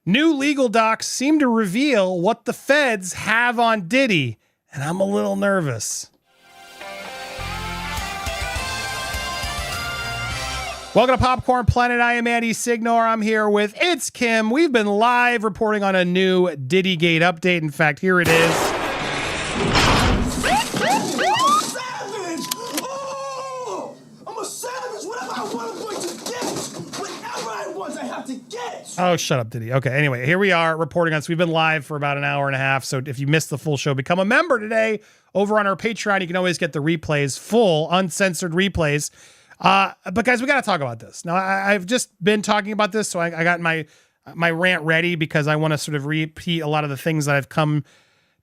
New legal docs seem to reveal what the feds have on Diddy, and I'm a little nervous. Welcome to Popcorn Planet. I am Andy Signore. I'm here with It's Kim. We've been live reporting on a new Diddygate update. In fact, here it is. Savage! Oh! I'm a savage. Whatever I want, I'm going to get. Whatever I want, I have to get. Oh, shut up, Diddy. Okay, anyway, here we are reporting on this. We've been live for about an hour and a half, so if you missed the full show, become a member today over on our Patreon. You can always get the replays, full, uncensored replays. But guys, we got to talk about this. Now, I've just been talking about this, so I got my rant ready because I want to sort of repeat a lot of the things that I've come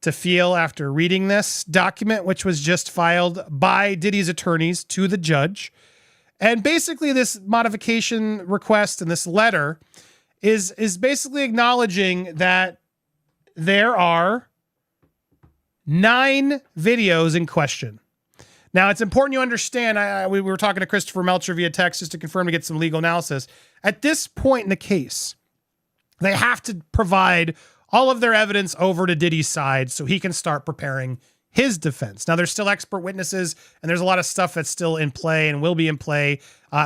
to feel after reading this document, which was just filed by Diddy's attorneys to the judge. And basically this modification request and this letter is basically acknowledging that there are 9 videos in question. Now, it's important you understand, we were talking to Christopher Melcher via text just to confirm to get some legal analysis. At this point in the case, they have to provide all of their evidence over to Diddy's side so he can start preparing his defense. Now, there's still expert witnesses, and there's a lot of stuff that's still in play and will be in play.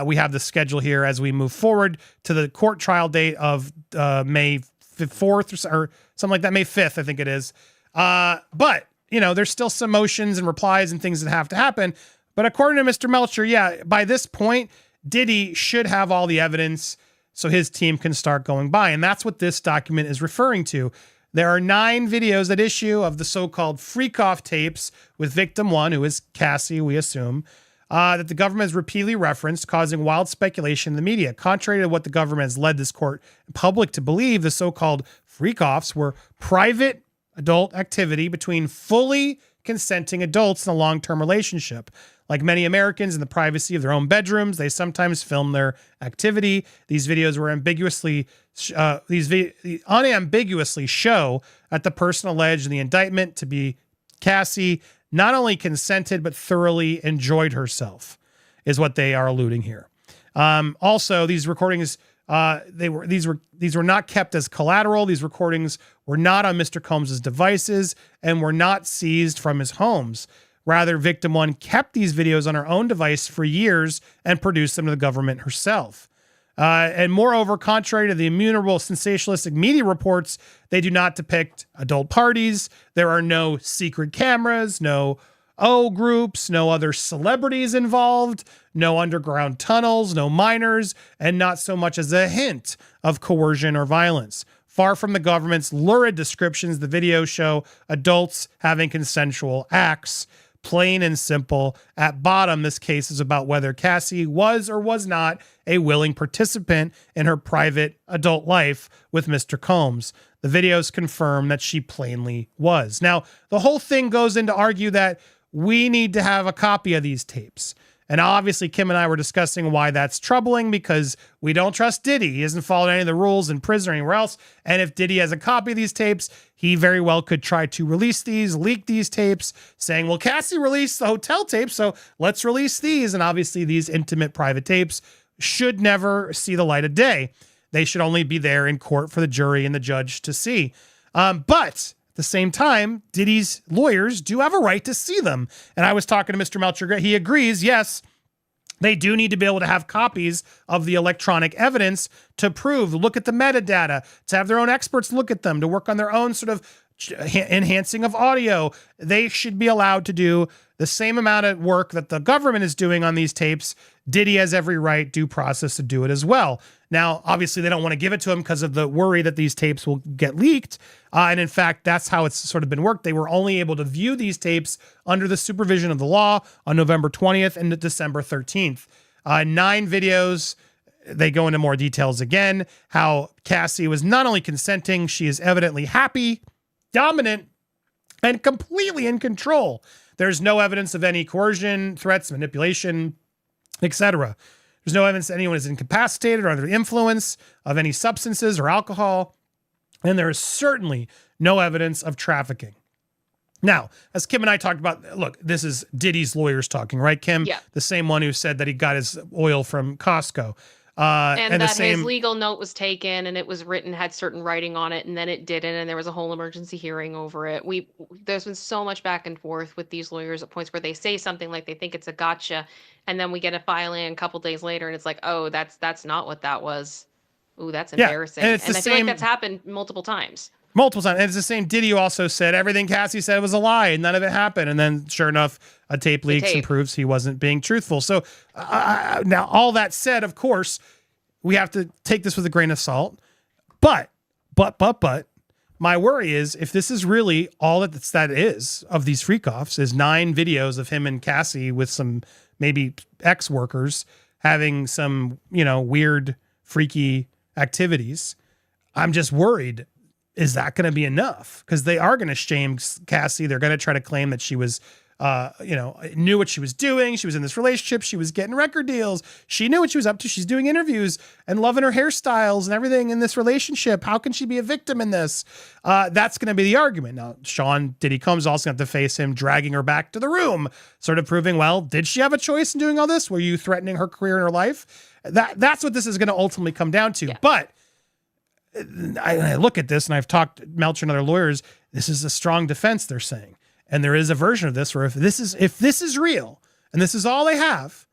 We have the schedule here as we move forward to the court trial date of May 4th or something like that, May 5th, I think it is. But you know, there's still some motions and replies and things that have to happen. But according to Mr. Melcher, yeah, by this point, Diddy should have all the evidence so his team can start going by. And that's what this document is referring to. There are 9 videos at issue of the so-called freak-off tapes with victim 1, who is Cassie, we assume, that the government has repeatedly referenced, causing wild speculation in the media. Contrary to what the government has led this court and public to believe, the so-called freak-offs were private adult activity between fully consenting adults in a long-term relationship. Like many Americans in the privacy of their own bedrooms, they sometimes film their activity. These videos were unambiguously show that the person alleged in the indictment to be Cassie not only consented but thoroughly enjoyed herself, is what they are alluding here. Also, these recordings these were not kept as collateral. These recordings were not on Mr. Combs' devices and were not seized from his homes. Rather, victim 1 kept these videos on her own device for years and produced them to the government herself. And moreover, contrary to the innumerable sensationalistic media reports, they do not depict adult parties. There are no secret cameras, no O groups, no other celebrities involved, no underground tunnels, no minors, and not so much as a hint of coercion or violence. Far from the government's lurid descriptions, the videos show adults having consensual acts. Plain and simple. At bottom, this case is about whether Cassie was or was not a willing participant in her private adult life with Mr. Combs. The videos confirm that she plainly was. Now, the whole thing goes in to argue that we need to have a copy of these tapes. And obviously, Kim and I were discussing why that's troubling because we don't trust Diddy. He hasn't followed any of the rules in prison or anywhere else. And if Diddy has a copy of these tapes, he very well could try to release these, leak these tapes, saying, well, Cassie released the hotel tapes, so let's release these. And obviously, these intimate private tapes should never see the light of day. They should only be there in court for the jury and the judge to see. But at the same time, Diddy's lawyers do have a right to see them. And I was talking to Mr. Melcher. He agrees, yes, they do need to be able to have copies of the electronic evidence to prove, look at the metadata, to have their own experts look at them, to work on their own sort of enhancing of audio. They should be allowed to do the same amount of work that the government is doing on these tapes. Diddy has every right, due process, to do it as well. Now, obviously, they don't want to give it to him because of the worry that these tapes will get leaked. And in fact, that's how it's sort of been worked. They were only able to view these tapes under the supervision of the law on November 20th and December 13th. 9 videos. They go into more details again, how Cassie was not only consenting, she is evidently happy, dominant, and completely in control. There's no evidence of any coercion, threats, manipulation, etc. There's no evidence that anyone is incapacitated or under the influence of any substances or alcohol. And there is certainly no evidence of trafficking. Now, as Kim and I talked about, look, this is Diddy's lawyers talking, right, Kim? Yeah. The same one who said that he got his oil from Costco. And the that same, his legal note was taken and it was written, had certain writing on it, and then it didn't, and there was a whole emergency hearing over it. There's been so much back and forth with these lawyers at points where they say something like they think it's a gotcha, and then we get a filing a couple days later and it's like, oh, that's not what that was. Ooh, that's yeah, embarrassing. and it's And the I feel like same that's happened multiple times. multiple times. And it's the same. Diddy also said everything Cassie said was a lie and none of it happened. And then sure enough, a tape leaks and proves he wasn't being truthful. So now all that said, of course, we have to take this with a grain of salt. But my worry is if this is really all that is of these freak-offs is 9 videos of him and Cassie with some maybe ex-workers having some, weird, freaky activities. I'm just worried. Is that going to be enough? Because they are going to shame Cassie. They're going to try to claim that she was, knew what she was doing. She was in this relationship. She was getting record deals. She knew what she was up to. She's doing interviews and loving her hairstyles and everything in this relationship. How can she be a victim in this? That's going to be the argument. Now, Sean Diddy Combs also going to have to face him dragging her back to the room, sort of proving, well, did she have a choice in doing all this? Were you threatening her career and her life? That's what this is going to ultimately come down to. Yeah. But I look at this and I've talked Melcher and other lawyers. This is a strong defense, they're saying. And there is a version of this where if this is real and this is all they have,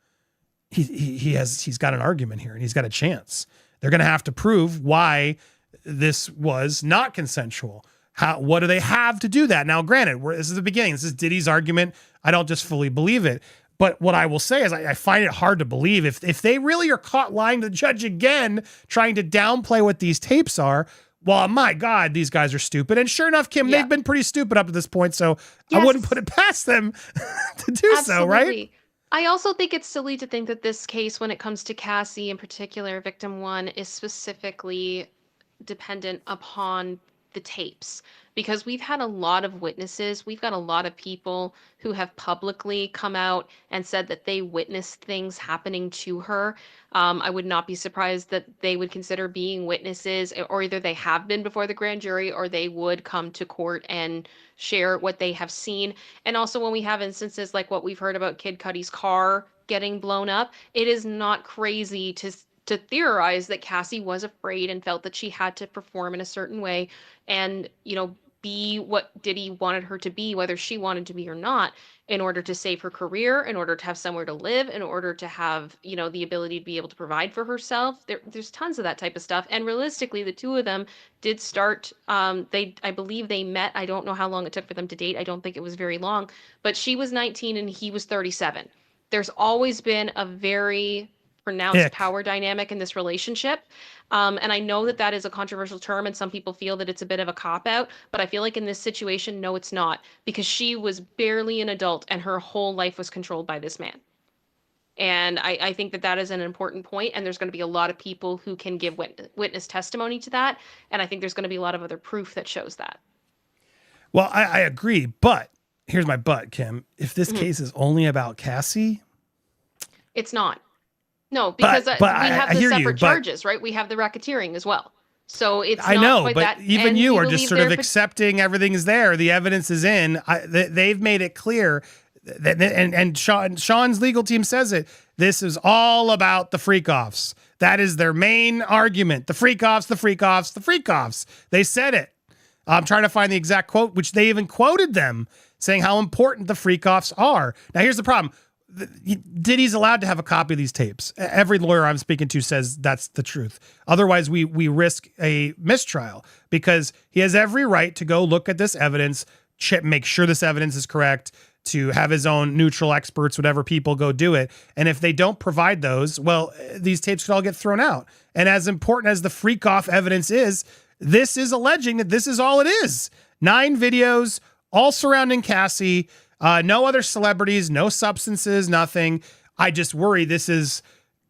he's got an argument here and he's got a chance. They're going to have to prove why this was not consensual. What do they have to do that? Now, granted, this is the beginning. This is Diddy's argument. I don't just fully believe it. But what I will say is I find it hard to believe if they really are caught lying to the judge again, trying to downplay what these tapes are. Well, my God, these guys are stupid. And sure enough, Kim, they've been pretty stupid up to this point. So yes. I wouldn't put it past them to do so, right? I also think it's silly to think that this case, when it comes to Cassie in particular, victim 1, is specifically dependent upon the tapes. Because we've had a lot of witnesses. We've got a lot of people who have publicly come out and said that they witnessed things happening to her. I would not be surprised that they would consider being witnesses, or either they have been before the grand jury or they would come to court and share what they have seen. And also when we have instances like what we've heard about Kid Cudi's car getting blown up, it is not crazy to theorize that Cassie was afraid and felt that she had to perform in a certain way and, be what Diddy wanted her to be, whether she wanted to be or not, in order to save her career, in order to have somewhere to live, in order to have, the ability to be able to provide for herself. There's tons of that type of stuff. And realistically, the two of them did start, I believe they met. I don't know how long it took for them to date. I don't think it was very long, but she was 19 and he was 37. There's always been a very pronounced power dynamic in this relationship. And I know that is a controversial term and some people feel that it's a bit of a cop-out, but I feel like in this situation, no, it's not, because she was barely an adult and her whole life was controlled by this man. And I think that is an important point, and there's going to be a lot of people who can give witness testimony to that, and I think there's going to be a lot of other proof that shows that. Well, I agree, but here's my but, Kim. If this case is only about Cassie... It's not. No, because we have the separate charges, right? We have the racketeering as well. So it's not quite that. I know, but even you are just sort of accepting everything is there. The evidence is in. They've made it clear, and Sean's legal team says it. This is all about the freak-offs. That is their main argument. The freak-offs, the freak-offs, the freak-offs. They said it. I'm trying to find the exact quote, which they even quoted them, saying how important the freak-offs are. Now, here's the problem. Diddy's allowed to have a copy of these tapes. Every lawyer I'm speaking to says that's the truth. Otherwise, we risk a mistrial because he has every right to go look at this evidence, make sure this evidence is correct, to have his own neutral experts, whatever people go do it. And if they don't provide those, well, these tapes could all get thrown out. And as important as the freak-off evidence is, this is alleging that this is all it is. 9 videos, all surrounding Cassie. No other celebrities, no substances, nothing. I just worry this is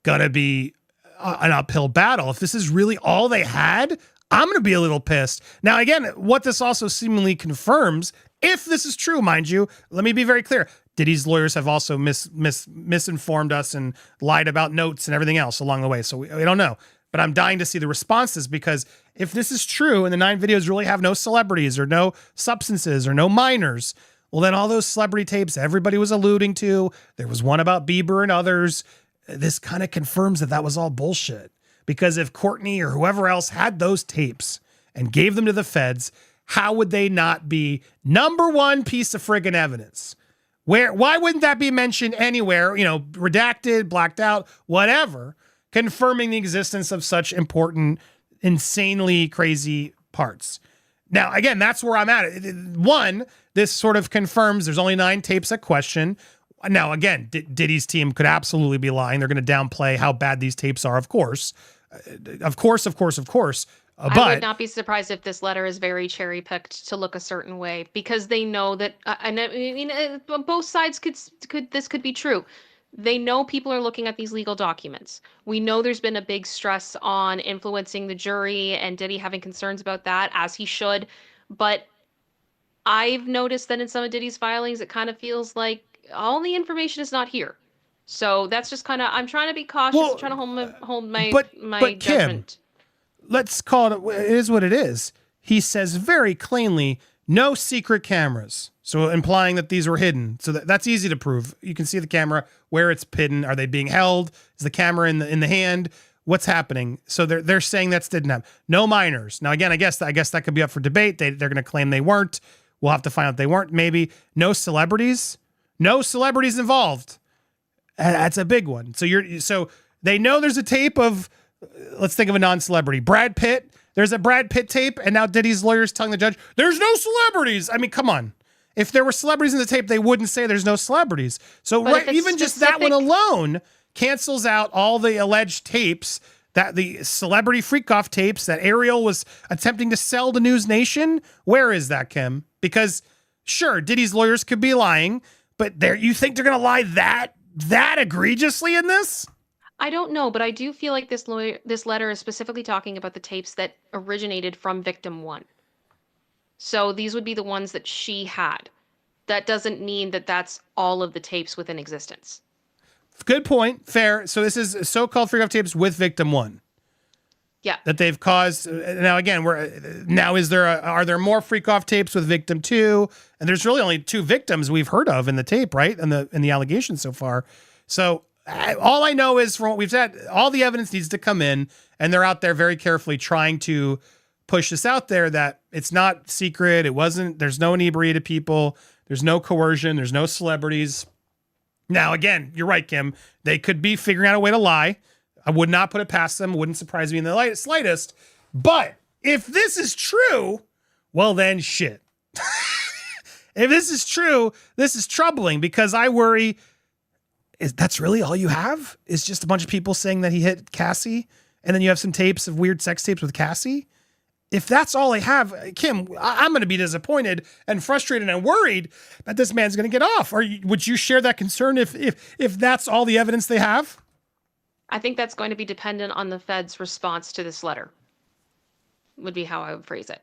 going to be an uphill battle. If this is really all they had, I'm going to be a little pissed. Now, again, what this also seemingly confirms, if this is true, mind you, let me be very clear. Diddy's lawyers have also misinformed us and lied about notes and everything else along the way. So we don't know. But I'm dying to see the responses, because if this is true and the 9 videos really have no celebrities or no substances or no minors, well, then all those celebrity tapes everybody was alluding to, there was one about Bieber and others, this kind of confirms that was all bullshit. Because if Courtney or whoever else had those tapes and gave them to the feds, how would they not be number one piece of friggin' evidence? Why wouldn't that be mentioned anywhere? Redacted, blacked out, whatever, confirming the existence of such important, insanely crazy parts. Now, again, that's where I'm at. One, this sort of confirms there's only 9 tapes at question. Now, again, Diddy's team could absolutely be lying. They're going to downplay how bad these tapes are, of course. Of course. But I would not be surprised if this letter is very cherry picked to look a certain way, because they know that, and I mean, both sides could be true. They know people are looking at these legal documents. We know there's been a big stress on influencing the jury and Diddy having concerns about that, as he should. But I've noticed that in some of Diddy's filings, it kind of feels like all the information is not here. So that's just kind of, I'm trying to be cautious, trying to hold my judgment. Kim, let's call it is what it is. He says very plainly, no secret cameras. So implying that these were hidden. So that's easy to prove. You can see the camera, where it's hidden. Are they being held? Is the camera in the hand? What's happening? So they're saying that's didn't happen. No minors. Now, again, I guess that could be up for debate. They're going to claim they weren't. We'll have to find out they weren't. Maybe no celebrities. No celebrities involved. That's a big one. So they know there's a tape of, let's think of a non-celebrity, Brad Pitt. There's a Brad Pitt tape, and now Diddy's lawyers telling the judge, there's no celebrities. I mean, come on. If there were celebrities in the tape, they wouldn't say there's no celebrities. So even just that one alone cancels out all the alleged tapes, that the celebrity freak-off tapes that Ariel was attempting to sell to News Nation. Where is that, Kim? Because, sure, Diddy's lawyers could be lying, but you think they're going to lie that egregiously in this? I don't know, but I do feel like this letter is specifically talking about the tapes that originated from victim 1. So these would be the ones that she had. That doesn't mean that that's all of the tapes within existence. Good point. Fair. So this is so-called freak-off tapes with victim 1. Yeah. That they've caused. Now, again, are there more freak-off tapes with victim 2? And there's really only 2 victims we've heard of in the tape, right? In the allegations so far. So all I know is, from what we've said, all the evidence needs to come in, and they're out there very carefully trying to push this out there that it's not secret. There's no inebriated people. There's no coercion. There's no celebrities. Now, again, you're right, Kim. They could be figuring out a way to lie. I would not put it past them. Wouldn't surprise me in the slightest. But if this is true, well, then shit. If this is true, this is troubling, because I worry, that's really all you have? Is just a bunch of people saying that he hit Cassie, and then you have some tapes of weird sex tapes with Cassie? If that's all I have, Kim, I'm going to be disappointed and frustrated and worried that this man's going to get off. Would you share that concern if that's all the evidence they have? I think that's going to be dependent on the Fed's response to this letter, would be how I would phrase it.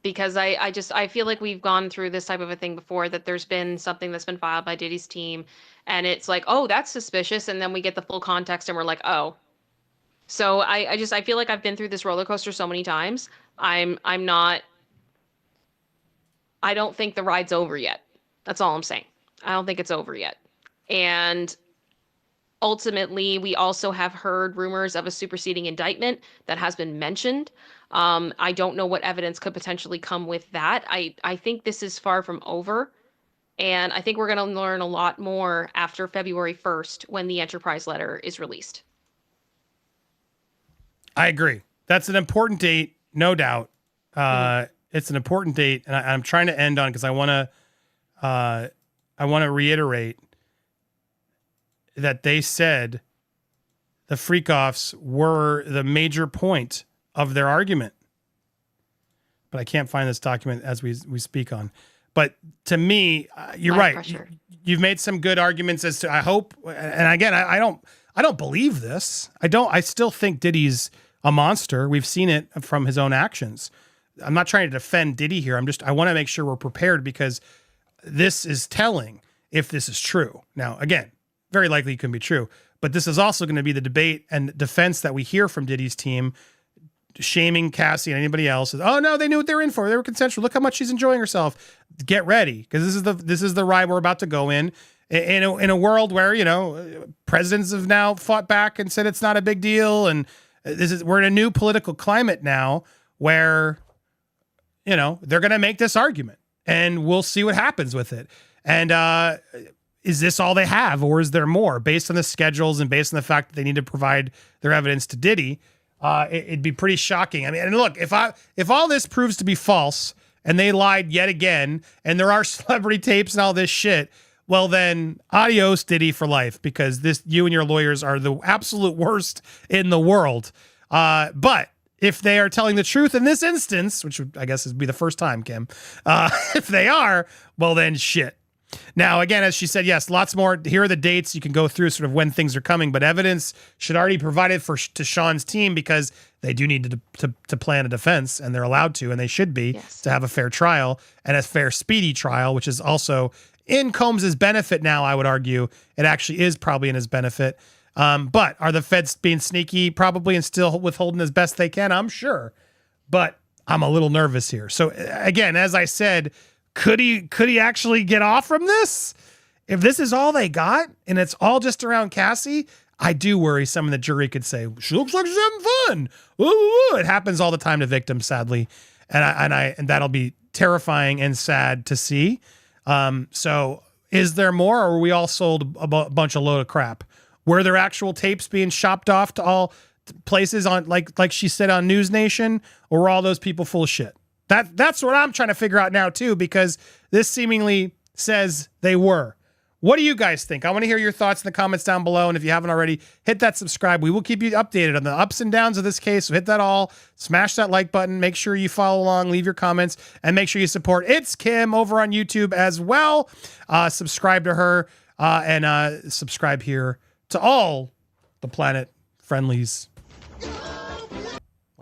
Because I feel like we've gone through this type of a thing before, that there's been something that's been filed by Diddy's team, and it's like, oh, that's suspicious. And then we get the full context and we're like, oh. So I feel like I've been through this roller coaster so many times. I don't think the ride's over yet. That's all I'm saying. I don't think it's over yet. And ultimately, we also have heard rumors of a superseding indictment that has been mentioned. I don't know what evidence could potentially come with that. I think this is far from over. And I think we're going to learn a lot more after February 1st, when the Enterprise letter is released. I agree. That's an important date, no doubt. It's an important date, and I'm trying to end on, because I want to reiterate that they said the freak-offs were the major point of their argument. But I can't find this document as we speak on. But to me, you're right. You've made some good arguments as to, I hope, and again, I don't believe this. I still think Diddy's a monster. We've seen it from his own actions. I'm not trying to defend Diddy here. I want to make sure we're prepared, because this is telling if this is true. Now, again, very likely it can be true, but this is also going to be the debate and defense that we hear from Diddy's team, shaming Cassie and anybody else. Oh no, they knew what they were in for. They were consensual. Look how much she's enjoying herself. Get ready, because this is the ride we're about to go in a world where, presidents have now fought back and said it's not a big deal, and we're in a new political climate now where, you know, they're going to make this argument and we'll see what happens with it. And is this all they have, or is there more based on the schedules and based on the fact that they need to provide their evidence to Diddy? It'd be pretty shocking. I mean, and look, if all this proves to be false and they lied yet again, and there are celebrity tapes and all this shit, well then, adios Diddy for life, because you and your lawyers are the absolute worst in the world. But if they are telling the truth in this instance, which I guess would be the first time, Kim, if they are, well then shit. Now, again, as she said, yes, lots more. Here are the dates. You can go through sort of when things are coming, but evidence should already be provided to Sean's team, because they do need to plan a defense, and they're allowed to, and they should be, to have a fair trial and a fair, speedy trial, which is also in Combs' benefit now, I would argue. It actually is probably in his benefit. But are the feds being sneaky? Probably, and still withholding as best they can, I'm sure. But I'm a little nervous here. So again, as I said, could he actually get off from this? If this is all they got and it's all just around Cassie, I do worry some of the jury could say, she looks like she's having fun. Ooh, it happens all the time to victims, sadly. And that'll be terrifying and sad to see. So is there more, or are we all sold a bunch of load of crap? Were there actual tapes being shopped off to all places on, like she said, on News Nation, or were all those people full of shit? That's what I'm trying to figure out now too, because this seemingly says they were. What do you guys think? I want to hear your thoughts in the comments down below. And if you haven't already, hit that subscribe. We will keep you updated on the ups and downs of this case. So hit that all, smash that like button. Make sure you follow along, leave your comments, and make sure you support It's Kim over on YouTube as well. Subscribe to her and subscribe here to all the Planet Friendlies.